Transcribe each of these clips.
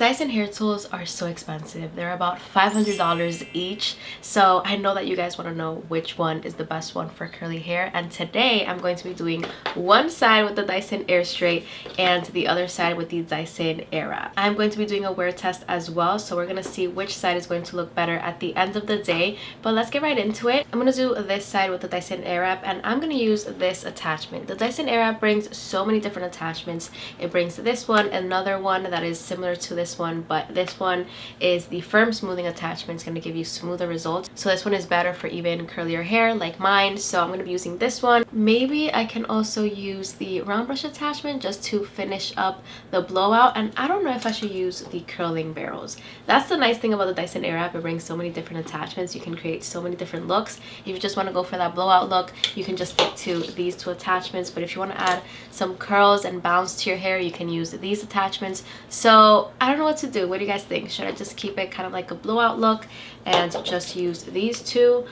Dyson hair tools are so expensive. They're about $500 each. So I know that you guys want to know which one is the best one for curly hair. And today I'm going to be doing one side with the Dyson AirStrait and the other side with the Dyson AirWrap. I'm going to be doing a wear test as well. So we're going to see which side is going to look better at the end of the day. But let's get right into it. I'm going to do this side with the Dyson AirWrap and I'm going to use this attachment. The Dyson AirWrap brings so many different attachments. It brings this one, another one that is similar to this one, but this one is the firm smoothing attachment. It's going to give you smoother results. So this one is better for even curlier hair like mine. So I'm going to be using this one. Maybe I can also use the round brush attachment just to finish up the blowout. And I don't know if I should use the curling barrels. That's the nice thing about the Dyson AirWrap. It brings so many different attachments. You can create so many different looks. If you just want to go for that blowout look, you can just stick to these two attachments. But if you want to add some curls and bounce to your hair, you can use these attachments. So I don't know what to do. What do you guys think? Should I just keep it kind of like a blowout look and just use these two,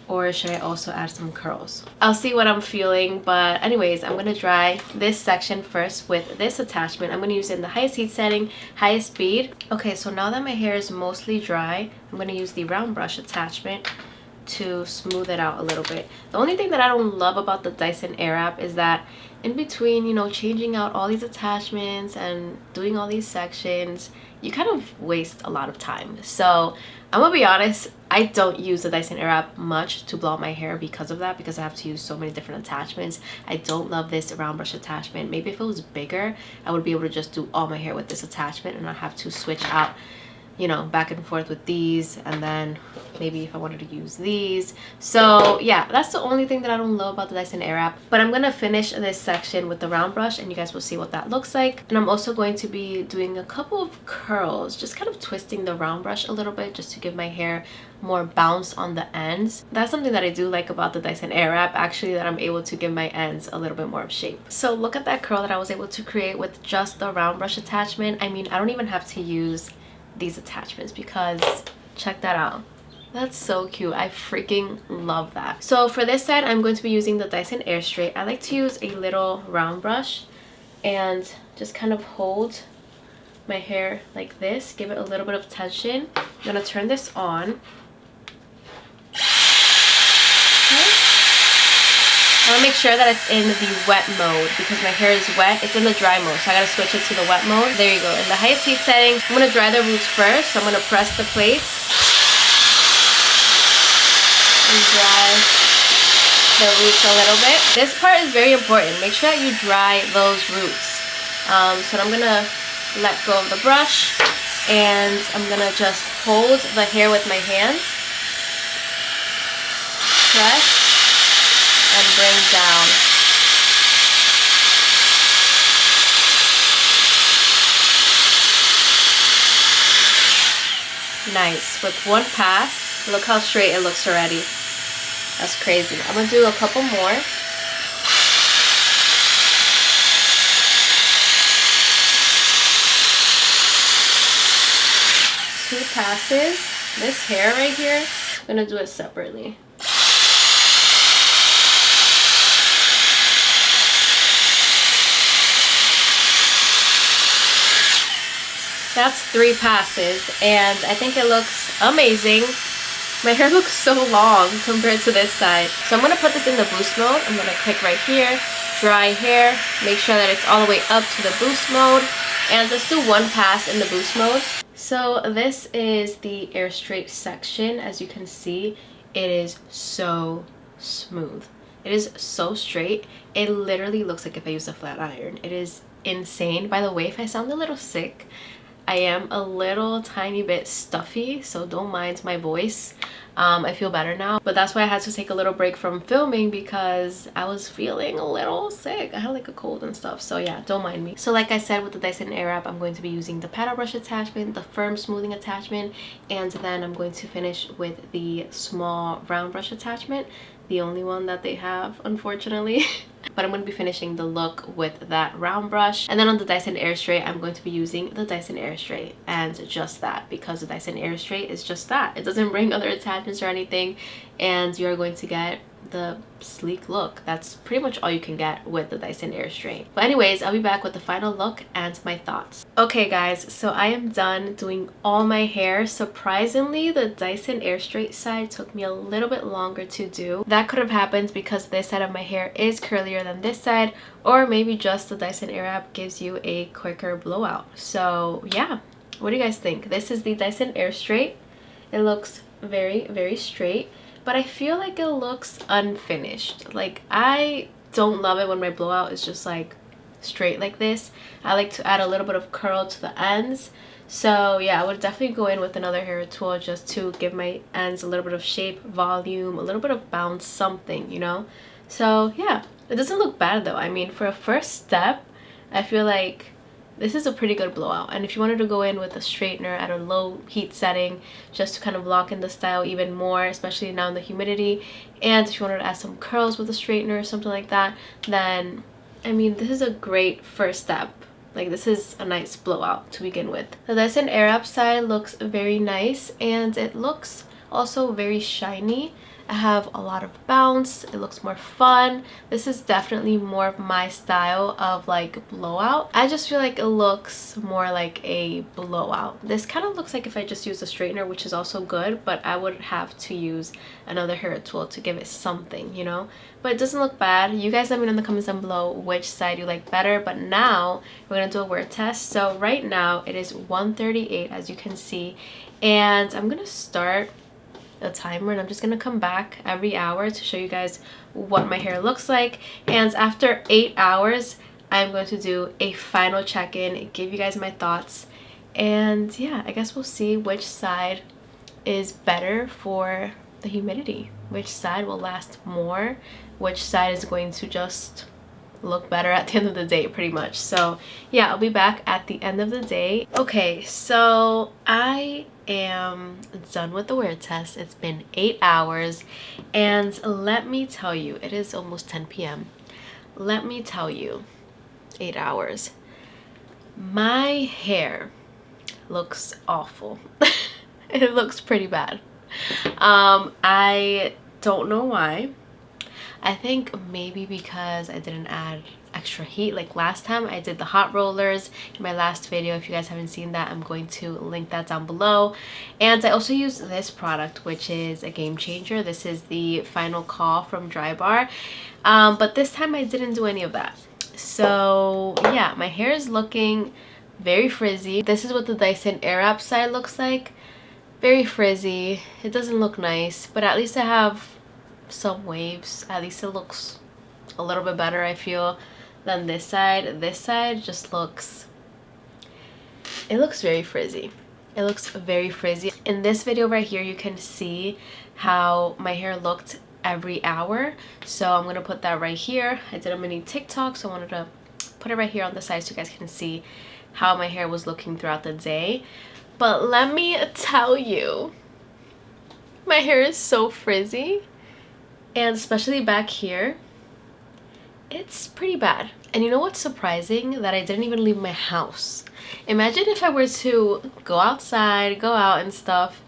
or should I also add some curls? I'll see what I'm feeling. But anyways, I'm going to dry this section first with this attachment. I'm going to use it in the highest heat setting, highest speed. Okay, so now that my hair is mostly dry, I'm going to use the round brush attachment to smooth it out a little bit. The only thing that I don't love about the Dyson AirWrap is that in between, you know, changing out all these attachments and doing all these sections, you kind of waste a lot of time. So I'm gonna be honest, I don't use the Dyson AirWrap much to blow out my hair because of that, because I have to use so many different attachments. I don't love this round brush attachment. Maybe if it was bigger, I would be able to just do all my hair with this attachment and not have to switch out, you know, back and forth with these, and then maybe if I wanted to use these. So yeah, that's the only thing that I don't love about the Dyson AirWrap. But I'm gonna finish this section with the round brush and you guys will see what that looks like. And I'm also going to be doing a couple of curls, just kind of twisting the round brush a little bit just to give my hair more bounce on the ends. That's something that I do like about the Dyson AirWrap, actually, that I'm able to give my ends a little bit more of shape. So look at that curl that I was able to create with just the round brush attachment. I mean, I don't even have to use these attachments because check that out. That's so cute. I freaking love that. So for this side, I'm going to be using the Dyson AirStrait. I like to use a little round brush and just kind of hold my hair like this, give it a little bit of tension. I'm gonna turn this on. I want to make sure that it's in the wet mode because my hair is wet. It's in the dry mode, so I gotta switch it to the wet mode. There you go. In the highest heat setting, I'm gonna dry the roots first. So I'm gonna press the plates and dry the roots a little bit. This part is very important. Make sure that you dry those roots. So I'm gonna let go of the brush and I'm gonna just hold the hair with my hands. Press and bring down. Nice. With one pass, look how straight it looks already. That's crazy. I'm gonna do a couple more. Two passes. This hair right here, I'm gonna do it separately. That's 3 passes and I think it looks amazing. My hair looks so long compared to this side. So I'm going to put this in the boost mode. I'm going to click right here, dry hair, make sure that it's all the way up to the boost mode, and just do one pass in the boost mode. So this is the AirStrait section. As you can see, it is so smooth. It is so straight. It literally looks like if I used a flat iron. It is insane. By the way, if I sound a little sick, I am a little tiny bit stuffy, so don't mind my voice. I feel better now, but that's why I had to take a little break from filming because I was feeling a little sick. I had like a cold and stuff, so yeah, don't mind me. So like I said, with the Dyson AirWrap, I'm going to be using the paddle brush attachment, the firm smoothing attachment, and then I'm going to finish with the small round brush attachment, the only one that they have, unfortunately. But I'm going to be finishing the look with that round brush. And then on the Dyson AirStrait, I'm going to be using the Dyson AirStrait and just that, because the Dyson AirStrait is just that. It doesn't bring other attachments or anything, and you're going to get the sleek look. That's pretty much all you can get with the Dyson AirStrait. But anyways, I'll be back with the final look and my thoughts. Okay guys, so I am done doing all my hair. Surprisingly, the Dyson AirStrait side took me a little bit longer to do. That could have happened because this side of my hair is curlier than this side, or maybe just the Dyson AirWrap gives you a quicker blowout. So yeah, what do you guys think? This is the Dyson AirStrait. It looks very straight, but I feel like it looks unfinished. Like, I don't love it when my blowout is just like straight like this. I like to add a little bit of curl to the ends. So yeah, I would definitely go in with another hair tool just to give my ends a little bit of shape, volume, a little bit of bounce, something, you know. So yeah, it doesn't look bad though. I mean, for a first step, I feel like this is a pretty good blowout. And if you wanted to go in with a straightener at a low heat setting just to kind of lock in the style even more, especially now in the humidity, and if you wanted to add some curls with a straightener or something like that, then I mean, this is a great first step. Like, this is a nice blowout to begin with. The Dyson AirWrap side looks very nice, and it looks also very shiny. I have a lot of bounce. It looks more fun. This is definitely more of my style of like blowout. I just feel like it looks more like a blowout. This kind of looks like if I just use a straightener, which is also good, but I would have to use another hair tool to give it something, you know. But it doesn't look bad. You guys let me know in the comments down below which side you like better. But now we're gonna do a wear test. So right now it is 1:38, as you can see, and I'm gonna start a timer, and I'm just gonna come back every hour to show you guys what my hair looks like. And after 8 hours, I'm going to do a final check-in, give you guys my thoughts, and yeah, I guess we'll see which side is better for the humidity, which side will last more, which side is going to just look better at the end of the day, pretty much. So yeah, I'll be back at the end of the day. Okay, so I am done with the wear test. It's been 8 hours, and let me tell you, it is almost 10 p.m. Let me tell you, 8 hours. My hair looks awful. It looks pretty bad. I don't know why. I think maybe because I didn't add extra heat. Like last time I did the hot rollers in my last video. If you guys haven't seen that, I'm going to link that down below. And I also used this product, which is a game changer. This is the Final Call from Drybar. But this time I didn't do any of that. So yeah, my hair is looking very frizzy. This is what the Dyson AirWrap side looks like. Very frizzy. It doesn't look nice, but at least I have some waves. At least it looks a little bit better, I feel, than this side. This side just looks, it looks very frizzy. It looks very frizzy. In this video right here, you can see how my hair looked every hour. So I'm gonna put that right here. I did a mini TikTok, so I wanted to put it right here on the side so you guys can see how my hair was looking throughout the day. But let me tell you, my hair is so frizzy, and especially back here, it's pretty bad. And you know what's surprising? That I didn't even leave my house. Imagine if I were to go outside, go out and stuff,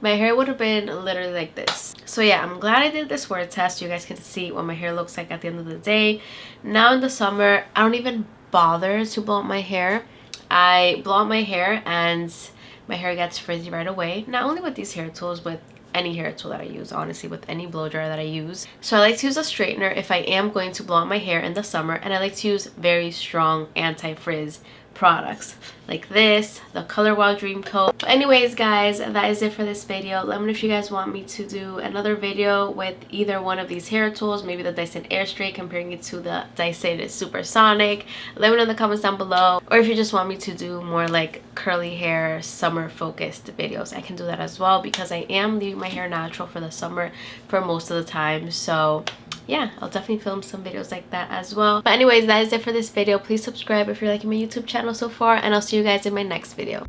my hair would have been literally like this. So yeah, I'm glad I did this wear test. You guys can see what my hair looks like at the end of the day. Now in the summer, I don't even bother to blow out my hair. I blow out my hair and my hair gets frizzy right away. Not only with these hair tools, with any hair tool that I use, honestly, with any blow dryer that I use. So I like to use a straightener if I am going to blow out my hair in the summer, and I like to use very strong anti-frizz products like this, the Color Wow Dream Coat. But anyways guys, that is it for this video. Let me know if you guys want me to do another video with either one of these hair tools, maybe the Dyson AirStrait comparing it to the Dyson Supersonic. Let me know in the comments down below, or if you just want me to do more like curly hair summer focused videos, I can do that as well, because I am leaving my hair natural for the summer for most of the time. So yeah, I'll definitely film some videos like that as well. But anyways, that is it for this video. Please subscribe if you're liking my YouTube channel so far, and I'll see you guys in my next video.